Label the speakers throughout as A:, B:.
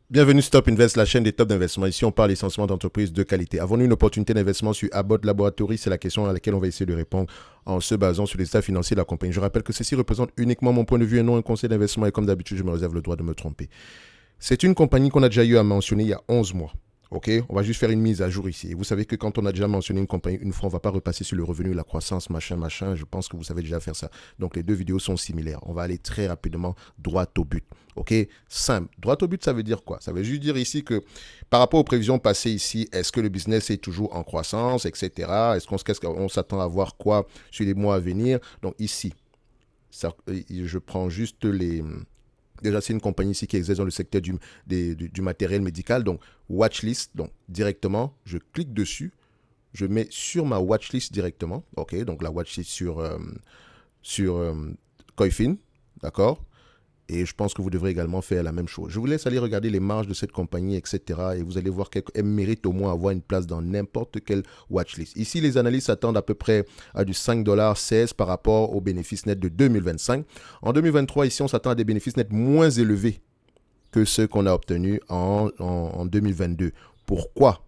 A: Bienvenue Stop Invest, la chaîne des tops d'investissement. Ici, on parle essentiellement d'entreprises de qualité. Avons-nous une opportunité d'investissement sur Abbott Laboratories? C'est la question à laquelle on va essayer de répondre en se basant sur les états financiers de la compagnie. Je rappelle que ceci représente uniquement mon point de vue et non un conseil d'investissement. Et comme d'habitude, je me réserve le droit de me tromper. C'est une compagnie qu'on a déjà eu à mentionner il y a 11 mois. Ok, on va juste faire une mise à jour ici. Et vous savez que quand on a déjà mentionné une compagnie une fois, on ne va pas repasser sur le revenu, la croissance, machin, machin. Je pense que vous savez déjà faire ça. Donc les deux vidéos sont similaires. On va aller très rapidement droit au but. Ok, simple. Droit au but, ça veut dire quoi? Ça veut juste dire ici que par rapport aux prévisions passées ici, est-ce que le business est toujours en croissance, etc. Qu'est-ce qu'on s'attend à voir quoi sur les mois à venir? Donc ici, je prends juste les. Déjà, c'est une compagnie ici qui exerce dans le secteur du matériel médical. Donc, watchlist. Donc, directement, je clique dessus. Je mets sur ma watchlist directement. OK, donc la watchlist sur Coifin. D'accord. Et je pense que vous devrez également faire la même chose. Je vous laisse aller regarder les marges de cette compagnie, etc. Et vous allez voir qu'elle mérite au moins avoir une place dans n'importe quelle watchlist. Ici, les analystes attendent à peu près à du 5,16$ par rapport aux bénéfices nets de 2025. En 2023, ici, on s'attend à des bénéfices nets moins élevés que ceux qu'on a obtenus en 2022. Pourquoi?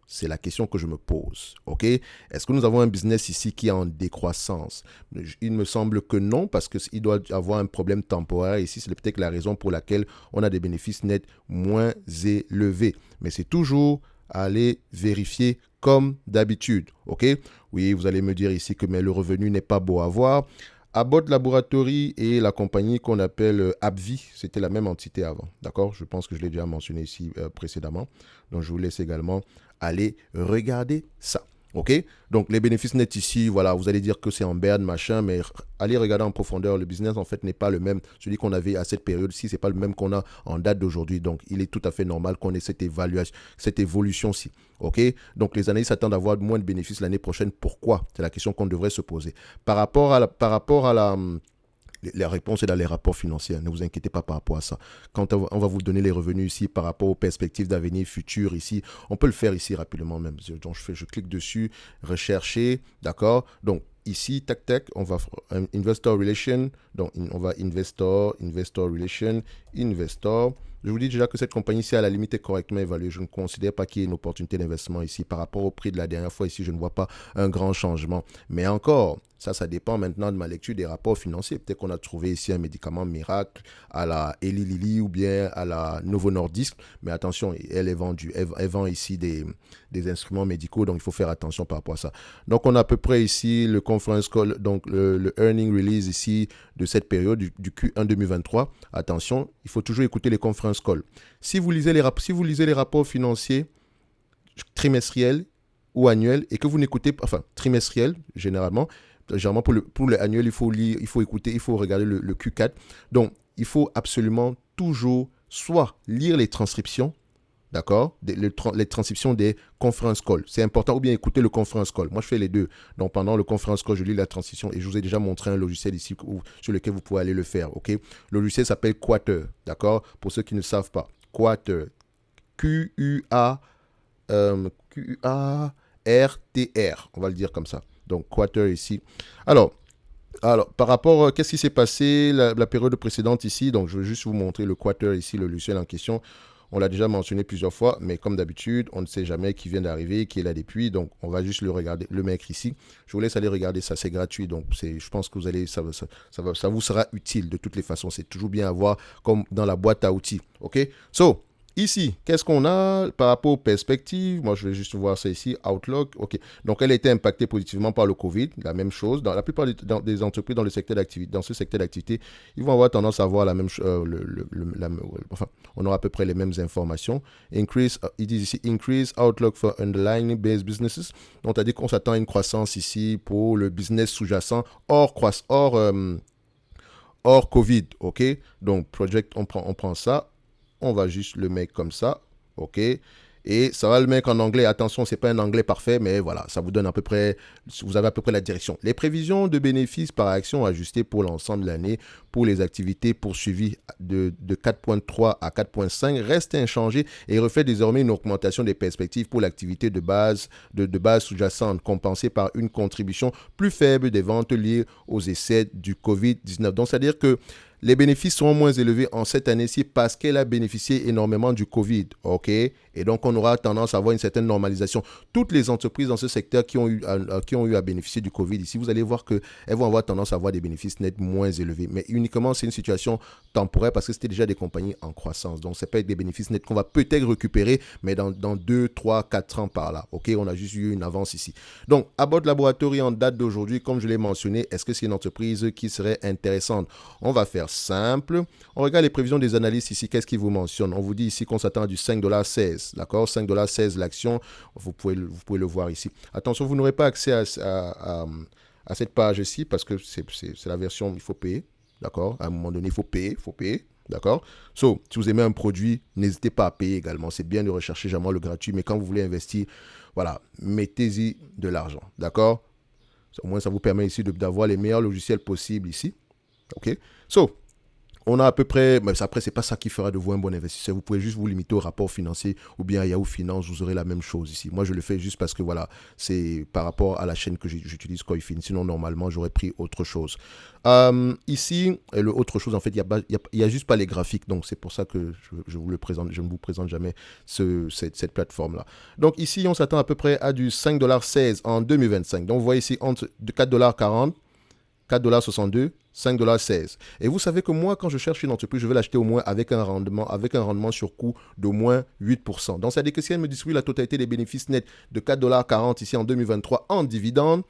A: C'est la question que je me pose. Ok? Est-ce que nous avons un business ici qui est en décroissance? Il me semble que non, parce qu'il doit avoir un problème temporaire ici. C'est peut-être la raison pour laquelle on a des bénéfices nets moins élevés. Mais c'est toujours à aller vérifier comme d'habitude. Ok? Oui, vous allez me dire ici que mais le revenu n'est pas beau à voir. Abbott Laboratories et la compagnie qu'on appelle AbbVie, c'était la même entité avant. D'accord? Je pense que je l'ai déjà mentionné ici précédemment. Donc, je vous laisse également aller regarder ça. OK? Donc, les bénéfices nets ici, voilà, vous allez dire que c'est en berne, machin, mais allez regarder en profondeur. Le business, en fait, n'est pas le même. Celui qu'on avait à cette période-ci, c'est pas le même qu'on a en date d'aujourd'hui. Donc, il est tout à fait normal qu'on ait cette évaluation, cette évolution-ci. OK? Donc, les analystes s'attendent à avoir moins de bénéfices l'année prochaine. Pourquoi? C'est la question qu'on devrait se poser. La réponse est dans les rapports financiers. Ne vous inquiétez pas par rapport à ça. Quand on va vous donner les revenus ici par rapport aux perspectives d'avenir futur ici, on peut le faire ici rapidement même. Donc je clique dessus, rechercher, d'accord. Donc ici, tac tac, on va investor relation. Donc on va investor relation, investor. Je vous dis déjà que cette compagnie-ci, à la limite, est correctement évaluée. Je ne considère pas qu'il y ait une opportunité d'investissement ici. Par rapport au prix de la dernière fois, ici, je ne vois pas un grand changement. Mais encore, ça dépend maintenant de ma lecture des rapports financiers. Peut-être qu'on a trouvé ici un médicament miracle à la Eli Lilly ou bien à la Novo Nordisk. Mais attention, elle est vendue. Elle vend ici des instruments médicaux, donc il faut faire attention par rapport à ça. Donc on a à peu près ici le conference call, donc le earning release ici de cette période du Q1 2023. Attention, il faut toujours écouter les conference calls. Si vous lisez les rapports financiers trimestriels ou annuels et que vous n'écoutez pas, enfin trimestriels généralement pour le annuel, il faut écouter, il faut regarder le Q4. Donc, il faut absolument toujours soit lire les transcriptions, d'accord, les transcriptions des conference calls. C'est important, ou bien écouter le conference call. Moi, je fais les deux. Donc, pendant le conference call, je lis la transcription et je vous ai déjà montré un logiciel ici sur lequel vous pouvez aller le faire, ok? Le logiciel s'appelle Quarter, d'accord? Pour ceux qui ne savent pas. Quarter. Q-U-A, Q-U-A-R-T-R. On va le dire comme ça. Donc, Quarter ici. Alors, par rapport, qu'est-ce qui s'est passé la période précédente ici? Donc, je vais juste vous montrer le quarter ici, le logiciel en question. On l'a déjà mentionné plusieurs fois, mais comme d'habitude, on ne sait jamais qui vient d'arriver, qui est là depuis. Donc, on va juste le regarder, le mettre ici. Je vous laisse aller regarder ça, c'est gratuit. Donc, je pense que ça vous sera utile de toutes les façons. C'est toujours bien à voir comme dans la boîte à outils. OK? So, ici, qu'est-ce qu'on a par rapport aux perspectives? Moi, je vais juste voir ça ici. Outlook. OK. Donc, elle a été impactée positivement par le Covid. La même chose. Dans la plupart des entreprises dans le secteur d'activité, dans ce secteur d'activité, ils vont avoir tendance à avoir la même chose. Enfin, on aura à peu près les mêmes informations. Ils disent ici, increase outlook for underlying based businesses. Donc, c'est-à-dire qu'on s'attend à une croissance ici pour le business sous-jacent hors Covid. OK. Donc, project, on prend ça. On va juste le mettre comme ça, ok. Et ça va le mettre en anglais. Attention, c'est pas un anglais parfait, mais voilà, ça vous donne à peu près, vous avez à peu près la direction. Les prévisions de bénéfices par action ajustées pour l'ensemble de l'année pour les activités poursuivies de 4,3 à 4,5 restent inchangées et reflètent désormais une augmentation des perspectives pour l'activité de base sous-jacente, compensée par une contribution plus faible des ventes liées aux essais du Covid-19. Donc, c'est-à-dire que les bénéfices seront moins élevés en cette année-ci parce qu'elle a bénéficié énormément du Covid, ok? Et donc, on aura tendance à avoir une certaine normalisation. Toutes les entreprises dans ce secteur qui ont eu à bénéficier du Covid ici, vous allez voir qu'elles vont avoir tendance à avoir des bénéfices nets moins élevés. Mais uniquement, c'est une situation temporaire parce que c'était déjà des compagnies en croissance. Donc, ce n'est pas des bénéfices nets qu'on va peut-être récupérer, mais dans 2, 3, 4 ans par là, ok? On a juste eu une avance ici. Donc, Abbott Laboratories en date d'aujourd'hui, comme je l'ai mentionné, est-ce que c'est une entreprise qui serait intéressante? On va faire simple. On regarde les prévisions des analystes ici. Qu'est-ce qu'ils vous mentionnent? On vous dit ici qu'on s'attend à du 5,16$. D'accord? 5,16$ l'action. Vous pouvez le voir ici. Attention, vous n'aurez pas accès à cette page ici parce que c'est la version il faut payer. D'accord? À un moment donné, il faut payer. D'accord? So, si vous aimez un produit, n'hésitez pas à payer également. C'est bien de rechercher jamais le gratuit, mais quand vous voulez investir, voilà, mettez-y de l'argent. D'accord? Au moins, ça vous permet ici d'avoir les meilleurs logiciels possibles ici. OK? So, on a à peu près, mais après, c'est pas ça qui fera de vous un bon investisseur. Vous pouvez juste vous limiter au rapport financier ou bien à Yahoo Finance, vous aurez la même chose ici. Moi, je le fais juste parce que voilà, c'est par rapport à la chaîne que j'utilise Coifin. Sinon, normalement, j'aurais pris autre chose. Ici, autre chose, en fait, il y a juste pas les graphiques. Donc, c'est pour ça que je vous le présente. Je ne vous présente jamais cette plateforme-là. Donc, ici, on s'attend à peu près à du 5,16$ en 2025. Donc, vous voyez ici, entre 4,40$, 4,62$, 5,16$. Et vous savez que moi, quand je cherche une entreprise, je vais l'acheter au moins avec un rendement sur coût d'au moins 8%. Donc, c'est-à-dire que si elle me distribue la totalité des bénéfices nets de 4,40$ ici en 2023 en dividende,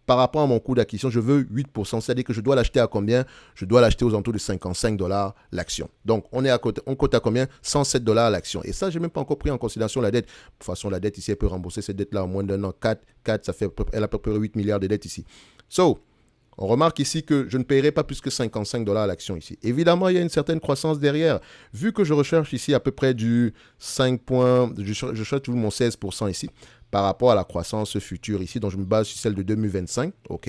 A: par rapport à mon coût d'acquisition, je veux 8%. C'est-à-dire que je dois l'acheter à combien? Je dois l'acheter aux alentours de 55$ l'action. Donc, on cote à combien? 107$ l'action. Et ça, je n'ai même pas encore pris en considération la dette. De toute façon, la dette ici, elle peut rembourser cette dette-là en moins d'un an. 4, ça fait elle a à peu près 8 milliards de dettes ici. So, on remarque ici que je ne paierai pas plus que 55$ l'action ici. Évidemment, il y a une certaine croissance derrière. Vu que je recherche ici à peu près du 5 points, je cherche toujours mon 16% ici par rapport à la croissance future ici. Donc, je me base sur celle de 2025. OK,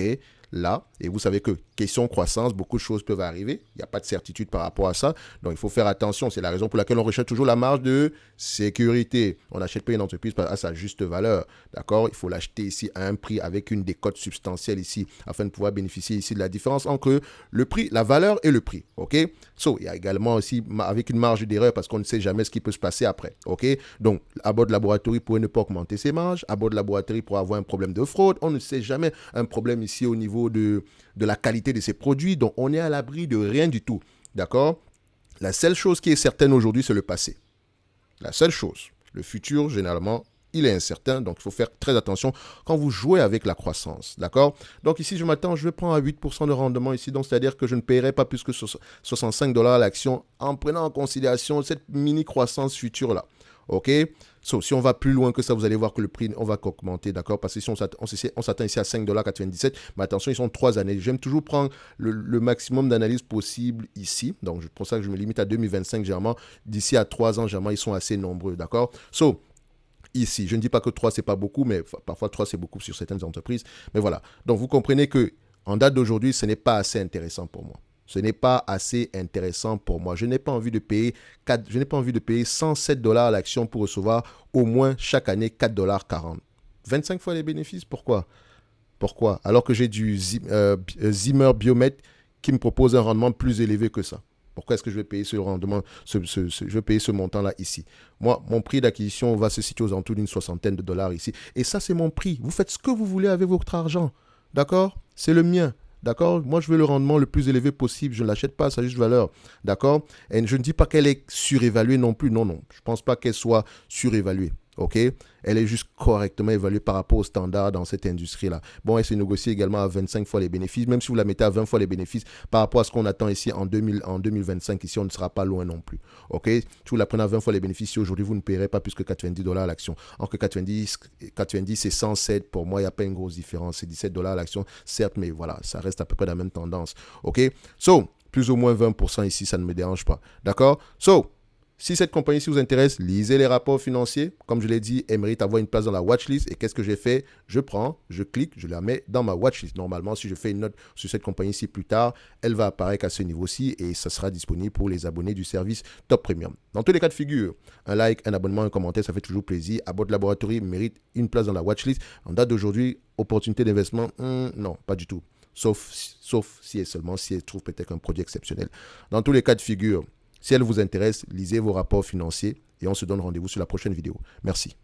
A: là. Et vous savez que question croissance, beaucoup de choses peuvent arriver. Il n'y a pas de certitude par rapport à ça. Donc, il faut faire attention. C'est la raison pour laquelle on recherche toujours la marge de sécurité. On n'achète pas une entreprise à sa juste valeur. D'accord? Il faut l'acheter ici à un prix avec une décote substantielle ici afin de pouvoir bénéficier ici de la différence entre le prix, la valeur et le prix. OK? So, il y a également aussi avec une marge d'erreur parce qu'on ne sait jamais ce qui peut se passer après. OK? Donc, Abbott Laboratories pourrait ne pas augmenter ses marges. Abbott Laboratories pourrait avoir un problème de fraude. On ne sait jamais un problème ici au niveau de la qualité de ses produits. Donc, on est à l'abri de rien du tout. D'accord? La seule chose qui est certaine aujourd'hui, c'est le passé. La seule chose. Le futur, généralement, il est incertain. Donc, il faut faire très attention quand vous jouez avec la croissance. D'accord? Donc, ici, je vais prendre à 8% de rendement ici. Donc, c'est-à-dire que je ne paierai pas plus que 65$ l'action en prenant en considération cette mini-croissance future-là. OK? So, si on va plus loin que ça, vous allez voir que le prix, on va augmenter, d'accord? Parce que si on s'attend ici à 5,97$, mais attention, ils sont 3 années. J'aime toujours prendre le maximum d'analyse possible ici. Donc, c'est pour ça que je me limite à 2025, généralement. D'ici à 3 ans, généralement, ils sont assez nombreux, d'accord? So, ici, je ne dis pas que 3, c'est pas beaucoup, mais parfois 3, c'est beaucoup sur certaines entreprises. Mais voilà. Donc, vous comprenez que en date d'aujourd'hui, ce n'est pas assez intéressant pour moi. Ce n'est pas assez intéressant pour moi. Je n'ai pas envie de payer 107$ l'action pour recevoir au moins chaque année 4,40$. 25 fois les bénéfices, pourquoi? Alors que j'ai du Zimmer Biomet qui me propose un rendement plus élevé que ça. Pourquoi est-ce que je vais payer ce rendement, je vais payer ce montant-là ici? Moi, mon prix d'acquisition va se situer aux alentours d'une soixantaine de dollars ici. Et ça, c'est mon prix. Vous faites ce que vous voulez avec votre argent. D'accord? C'est le mien. D'accord? Moi, je veux le rendement le plus élevé possible. Je ne l'achète pas à sa juste valeur. D'accord? Et je ne dis pas qu'elle est surévaluée non plus. Non. Je ne pense pas qu'elle soit surévaluée. OK? Elle est juste correctement évaluée par rapport aux standards dans cette industrie-là. Bon, elle se négocie également à 25 fois les bénéfices. Même si vous la mettez à 20 fois les bénéfices, par rapport à ce qu'on attend ici en 2025, ici, on ne sera pas loin non plus. OK? Si vous la prenez à 20 fois les bénéfices, aujourd'hui, vous ne paierez pas plus que 90$ l'action. Alors que 90 et 107, pour moi, il n'y a pas une grosse différence. C'est 17$ l'action, certes, mais voilà, ça reste à peu près la même tendance. OK? So, plus ou moins 20% ici, ça ne me dérange pas. D'accord? So, si cette compagnie vous intéresse, lisez les rapports financiers. Comme je l'ai dit, elle mérite d'avoir une place dans la watchlist. Et qu'est-ce que j'ai fait? Je clique, je la mets dans ma watchlist. Normalement, si je fais une note sur cette compagnie-ci plus tard, elle va apparaître à ce niveau-ci et ça sera disponible pour les abonnés du service Top Premium. Dans tous les cas de figure, un like, un abonnement, un commentaire, ça fait toujours plaisir. Abbott Laboratories mérite une place dans la watchlist. En date d'aujourd'hui, opportunité d'investissement, non, pas du tout. sauf si et seulement si elle trouve peut-être un produit exceptionnel. Dans tous les cas de figure, si elle vous intéresse, lisez vos rapports financiers et on se donne rendez-vous sur la prochaine vidéo. Merci.